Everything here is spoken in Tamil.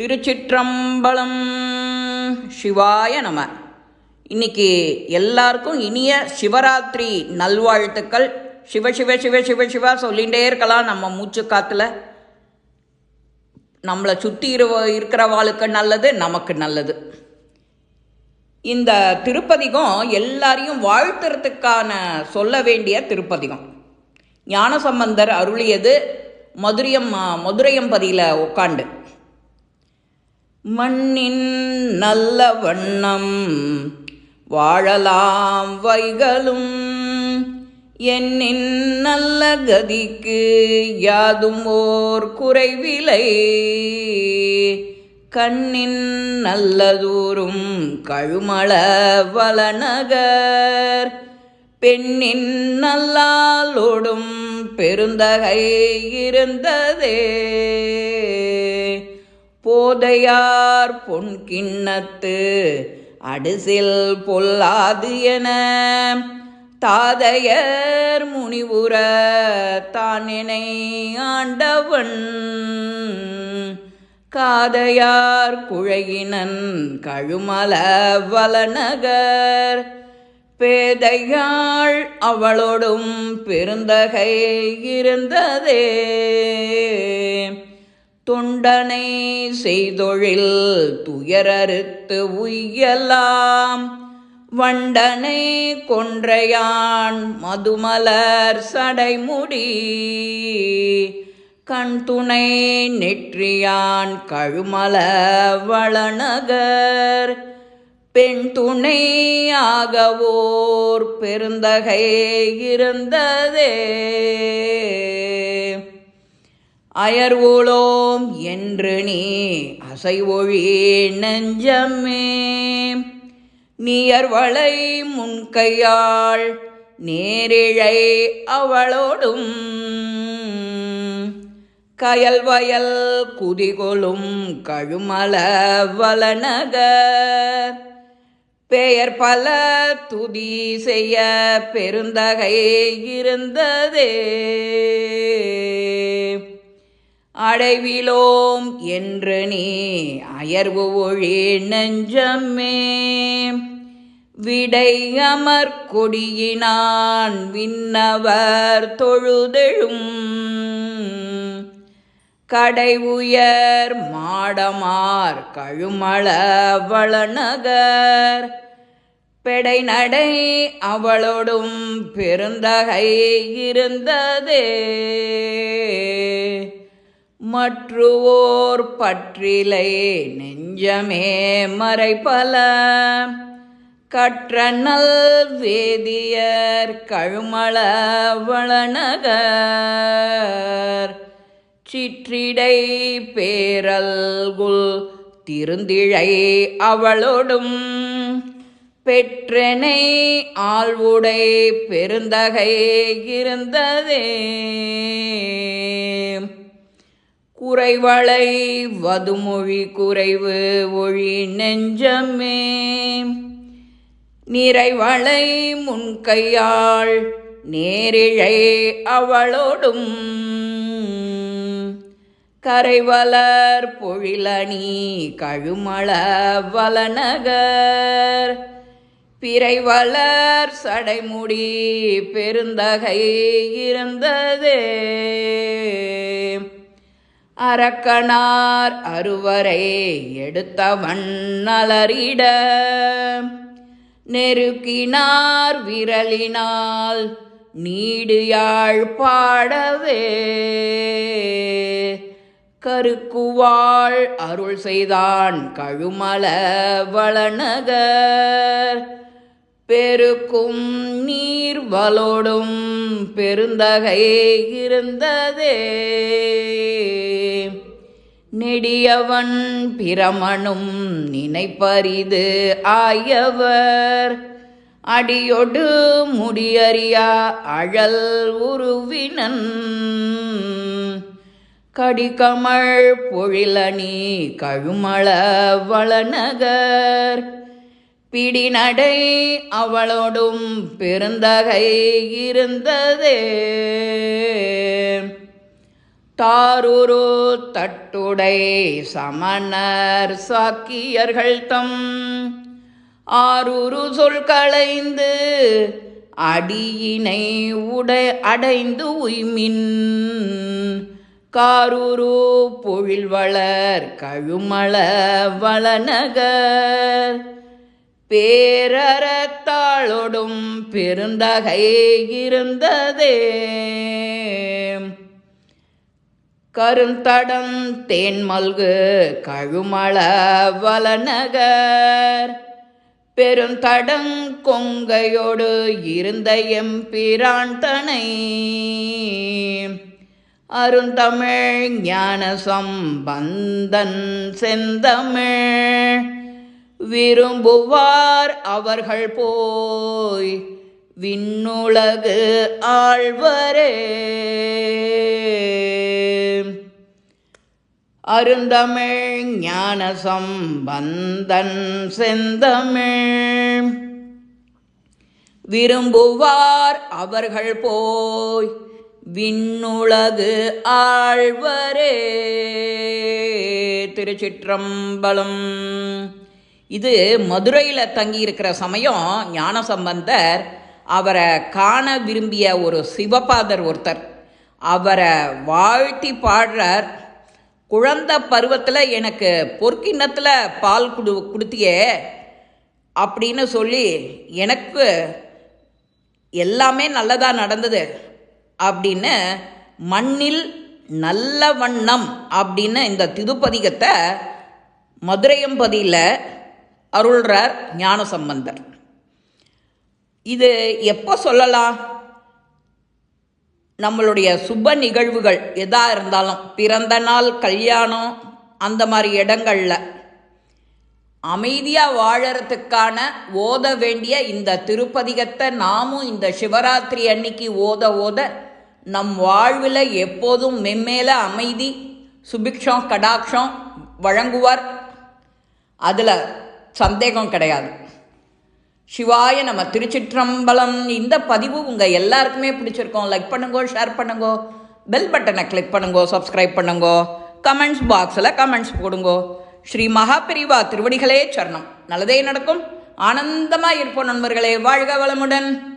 திருச்சிற்றம்பலம். சிவாய நம. இன்னைக்கு எல்லாருக்கும் இனிய சிவராத்திரி நல்வாழ்த்துக்கள். சிவ சிவ சிவ சிவ சிவா சொல்லிகிட்டே இருக்கலாம். நம்ம மூச்சு காத்துல நம்மளை சுற்றி இருக்கிறவாளுக்கு நல்லது, நமக்கு நல்லது. இந்த திருப்பதிகம் எல்லாரையும் வாழ்த்துறதுக்கான சொல்ல வேண்டிய திருப்பதிகம். ஞானசம்பந்தர் அருளியது மதுரையம்பதியில் உட்காண்டு. மண்ணின் நல்ல வண்ணம் வாழலாம் வைகளும், என்னின் நல்ல கதிக்கு யாதும் ஓர் குறைவிலை. கண்ணின் நல்லதூரும் கழுமள வளநகர், பெண்ணின் நல்லாலோடும் பெருந்தகை இருந்ததே. போதையார் பொன் கிண்ணத்து அடுசில் பொல்லாது என, தாதையர் முனிவுற தானினை ஆண்டவன். காதையார் குழையினன் கழுமல வளநகர், பேதையாள் அவளோடும் பெருந்தகை இருந்ததே. தொண்டனை செய்தொழில் துயரறுத்து உய்யலாம், வண்டனை கொன்றையான் மதுமலர் சடைமுடி. கண் துணை நெற்றியான் கழுமல வளநகர், பெண் துணை ஆகவோர் பெருந்தகை இருந்ததே. அயர்வுளோம் என்று நீ அசைவொழி நெஞ்சமே, நீயர்வளை முன்கையாள் நேரிழை அவளோடும். கயல் வயல் குதிகொளும் கழுமல வளநகர், பெயர் பல துதி செய்ய பெருந்தகை இருந்ததே. அடைவிலோம் என்று நீ அயர்வு ஒழி நெஞ்சமே, விடை அமர் கொடியினான் விண்ணவர் தொழுதெழும். கடை உயர் மாடமார் கழுமள வளநகர், பெடை நடை அவளோடும் பெருந்தகை இருந்ததே. மற்றுவோர் பற்றிலை நெஞ்சமே மறைபல, கற்றநல் வேதியர் கழுமள வளநகர். சிற்றிடை பேரல்குல் திருந்திழை அவளோடும், பெற்றனை ஆள்வுடை பெருந்தகை இருந்ததே. குறைவளை வதுமொழி குறைவு ஒழி நெஞ்சமே, நிறைவளை முன்கையாள் நேரிழை அவளோடும். கரைவலர் பொழிலணி கழுமள வளநகர், பிறைவலர் சடைமுடி பெருந்தகை இருந்ததே. அரக்கனார் அறுவரை எடுத்தவன் நலரிட, நெருக்கினார் விரலினால் நீடு யாழ் பாடவே. கருக்குவாள் அருள் செய்தான் கழுமல வளநகர், பெருக்கும் நீர் வலோடும் பெருந்தகை இருந்ததே. நெடியவன் பிரமனும் நினைப்பரிது ஆயவர், அடியொடு முடியறியா அழல் உருவினன். கடிகமழ் பொழிலணி கழுமள வளநகர், பிடிநடை அவளோடும் பெருந்தகை இருந்ததே. தாருரு தட்டுடை சமணர் சாக்கியர்கள் தம் ஆருரு சொல் களைந்து அடியினை அடைந்து உய்மின் காருரு பொழில்வளர் கழுமள வளநகர் பேரறத்தாளொடும் பெருந்தகை இருந்ததே கருந்தடம் தேன்மல்கு கழுமள வளநகர் பெருந்தடங் கொங்கையோடு இருந்த எம்பிரான் தனை அருந்தமிழ் ஞான சம்பந்தன் செந்தமிழ் விரும்புவார் அவர்கள் போய் விண்ணுலகு ஆழ்வரே அருந்தமிழ் ஞான சம்பந்தன் செந்தமிழ் விரும்புவார் அவர்கள் போய் விண்ணுலகு ஆழ்வரே. திருச்சிற்றம்பலம். இது மதுரையில் தங்கியிருக்கிற சமயம் ஞானசம்பந்தர் அவரை காண விரும்பிய ஒரு சிவபாதர் ஒருத்தர் அவரை வாழ்த்தி பாடுறார். குழந்தை பருவத்தில் எனக்கு பொற்கிண்ணத்தில் பால் கொடுத்தியே அப்படின்னு சொல்லி எனக்கு எல்லாமே நல்லதாக நடந்தது அப்படின்னு மண்ணில் நல்ல வண்ணம் அப்படின்னு இந்த திருப்பதிகத்தை மதுரையம்பதியில் அருள்றார் ஞானசம்பந்தர். இது எப்போ சொல்லலாம்? நம்மளுடைய சுப நிகழ்வுகள் எதாக இருந்தாலும், பிறந்த நாள், கல்யாணம், அந்த மாதிரி இடங்களில் அமைதியாக வாழறதுக்கான ஓத வேண்டிய இந்த திருப்பதிகத்தை நாமும் இந்த சிவராத்திரி அன்னைக்கு ஓத நம் வாழ்வில் எப்போதும் மென்மேல அமைதி சுபிக்ஷம் கடாட்சம் வழங்குவார். அதில் சந்தேகம் கிடையாது. சிவாய நம்ம. திருச்சிற்றம்பலம். இந்த பதிவு உங்கள் எல்லாருக்குமே பிடிச்சிருக்கோம். லைக் பண்ணுங்கோ, ஷேர் பண்ணுங்கோ, பெல் பட்டனை கிளிக் பண்ணுங்கோ, சப்ஸ்கிரைப் பண்ணுங்கோ, கமெண்ட்ஸ் பாக்ஸில் கமெண்ட்ஸ் போடுங்கோ. ஸ்ரீ மகாபிரிவா திருவடிகளே சரணம். நல்லதே நடக்கும். ஆனந்தமாக இருப்போம் நண்பர்களே. வாழ்க வளமுடன்.